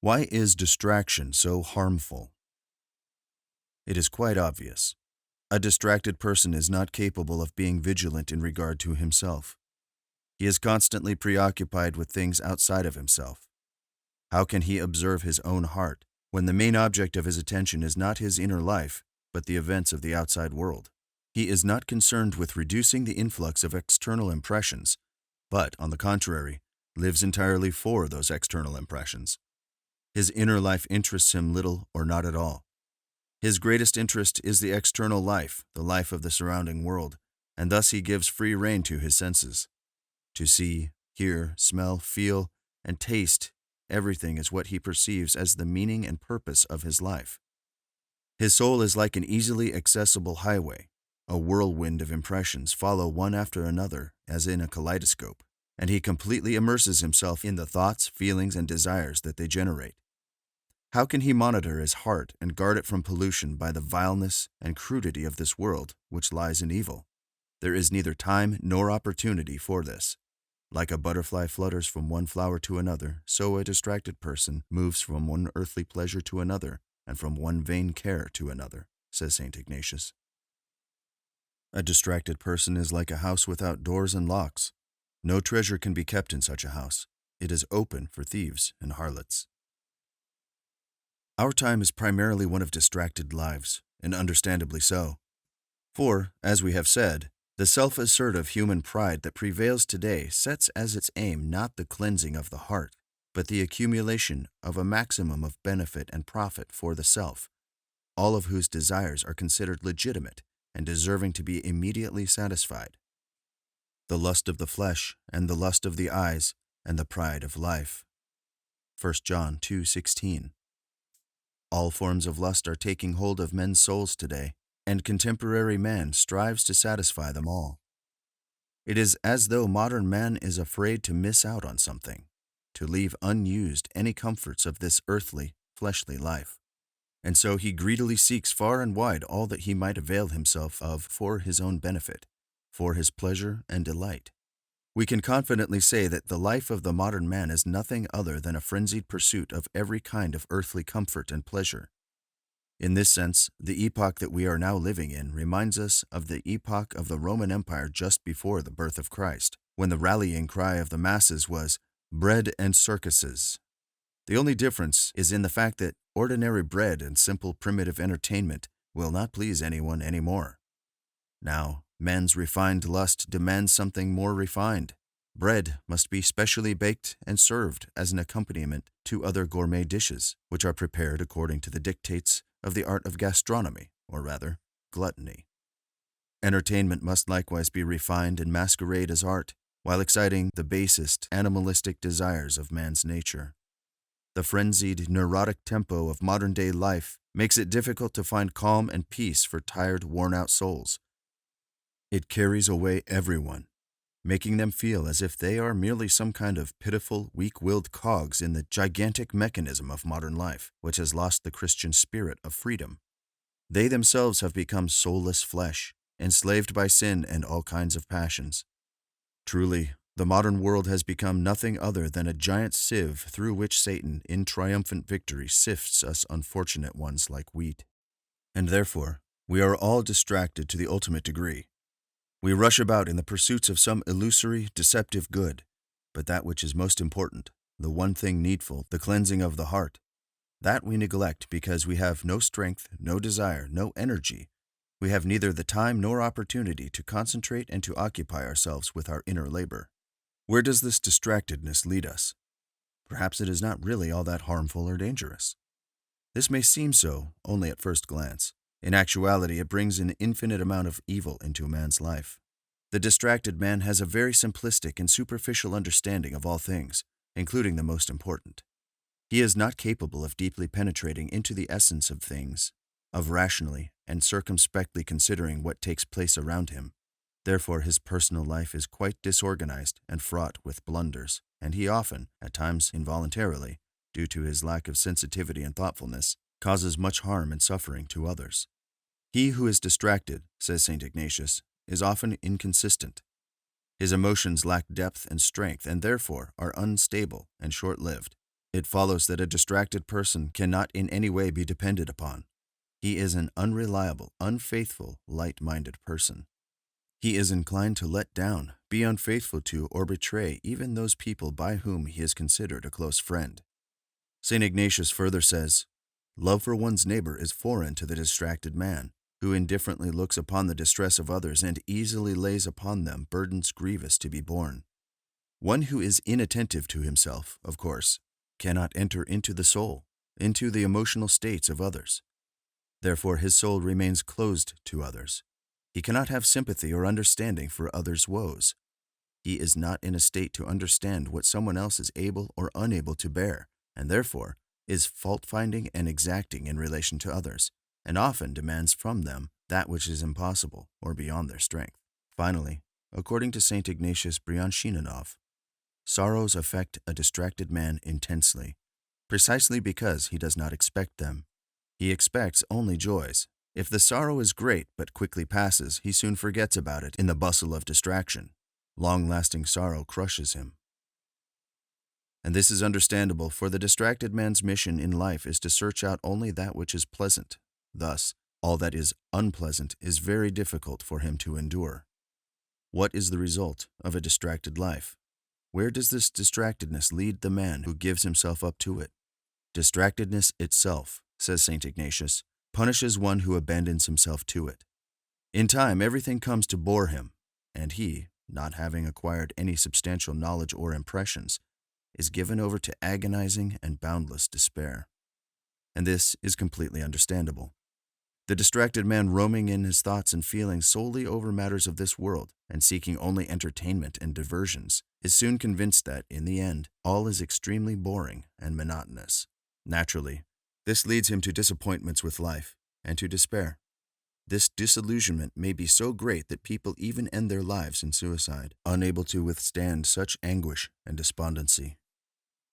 Why is distraction so harmful? It is quite obvious. A distracted person is not capable of being vigilant in regard to himself. He is constantly preoccupied with things outside of himself. How can he observe his own heart when the main object of his attention is not his inner life, but the events of the outside world? He is not concerned with reducing the influx of external impressions, but, on the contrary, lives entirely for those external impressions. His inner life interests him little or not at all. His greatest interest is the external life, the life of the surrounding world, and thus he gives free rein to his senses. To see, hear, smell, feel, and taste everything is what he perceives as the meaning and purpose of his life. His soul is like an easily accessible highway. A whirlwind of impressions follow one after another as in a kaleidoscope, and he completely immerses himself in the thoughts, feelings, and desires that they generate. How can he monitor his heart and guard it from pollution by the vileness and crudity of this world, which lies in evil? There is neither time nor opportunity for this. Like a butterfly flutters from one flower to another, so a distracted person moves from one earthly pleasure to another, and from one vain care to another, says St. Ignatius. A distracted person is like a house without doors and locks. No treasure can be kept in such a house. It is open for thieves and harlots. Our time is primarily one of distracted lives, and understandably so. For, as we have said, the self-assertive human pride that prevails today sets as its aim not the cleansing of the heart, but the accumulation of a maximum of benefit and profit for the self, all of whose desires are considered legitimate and deserving to be immediately satisfied. The lust of the flesh, and the lust of the eyes, and the pride of life. 1 John 2:16. All forms of lust are taking hold of men's souls today, and contemporary man strives to satisfy them all. It is as though modern man is afraid to miss out on something, to leave unused any comforts of this earthly, fleshly life. And so he greedily seeks far and wide all that he might avail himself of for his own benefit, for his pleasure and delight. We can confidently say that the life of the modern man is nothing other than a frenzied pursuit of every kind of earthly comfort and pleasure. In this sense, the epoch that we are now living in reminds us of the epoch of the Roman Empire just before the birth of Christ, when the rallying cry of the masses was, "Bread and circuses." The only difference is in the fact that ordinary bread and simple primitive entertainment will not please anyone anymore. Now, man's refined lust demands something more refined. Bread must be specially baked and served as an accompaniment to other gourmet dishes, which are prepared according to the dictates of the art of gastronomy, or rather, gluttony. Entertainment must likewise be refined and masquerade as art, while exciting the basest animalistic desires of man's nature. The frenzied, neurotic tempo of modern-day life makes it difficult to find calm and peace for tired, worn-out souls. It carries away everyone, making them feel as if they are merely some kind of pitiful, weak-willed cogs in the gigantic mechanism of modern life, which has lost the Christian spirit of freedom. They themselves have become soulless flesh, enslaved by sin and all kinds of passions. Truly, the modern world has become nothing other than a giant sieve through which Satan, in triumphant victory, sifts us unfortunate ones like wheat. And therefore, we are all distracted to the ultimate degree. We rush about in the pursuits of some illusory, deceptive good, but that which is most important, the one thing needful, the cleansing of the heart, that we neglect because we have no strength, no desire, no energy. We have neither the time nor opportunity to concentrate and to occupy ourselves with our inner labor. Where does this distractedness lead us? Perhaps it is not really all that harmful or dangerous. This may seem so only at first glance. In actuality, it brings an infinite amount of evil into a man's life. The distracted man has a very simplistic and superficial understanding of all things, including the most important. He is not capable of deeply penetrating into the essence of things, of rationally and circumspectly considering what takes place around him. Therefore, his personal life is quite disorganized and fraught with blunders, and he often, at times involuntarily, due to his lack of sensitivity and thoughtfulness, causes much harm and suffering to others. He who is distracted, says St. Ignatius, is often inconsistent. His emotions lack depth and strength, and therefore are unstable and short-lived. It follows that a distracted person cannot in any way be depended upon. He is an unreliable, unfaithful, light-minded person. He is inclined to let down, be unfaithful to, or betray even those people by whom he is considered a close friend. St. Ignatius further says, "Love for one's neighbor is foreign to the distracted man, who indifferently looks upon the distress of others and easily lays upon them burdens grievous to be borne. One who is inattentive to himself, of course, cannot enter into the soul, into the emotional states of others. Therefore his soul remains closed to others. He cannot have sympathy or understanding for others' woes. He is not in a state to understand what someone else is able or unable to bear, and therefore is fault-finding and exacting in relation to others, and often demands from them that which is impossible or beyond their strength." Finally, according to St. Ignatius Bryanshinov, sorrows affect a distracted man intensely, precisely because he does not expect them. He expects only joys. If the sorrow is great but quickly passes, he soon forgets about it in the bustle of distraction. Long-lasting sorrow crushes him. And this is understandable, for the distracted man's mission in life is to search out only that which is pleasant. Thus, all that is unpleasant is very difficult for him to endure. What is the result of a distracted life? Where does this distractedness lead the man who gives himself up to it? Distractedness itself, says St. Ignatius, punishes one who abandons himself to it. In time, everything comes to bore him, and he, not having acquired any substantial knowledge or impressions, is given over to agonizing and boundless despair. And this is completely understandable. The distracted man, roaming in his thoughts and feelings solely over matters of this world and seeking only entertainment and diversions, is soon convinced that, in the end, all is extremely boring and monotonous. Naturally, this leads him to disappointments with life and to despair. This disillusionment may be so great that people even end their lives in suicide, unable to withstand such anguish and despondency.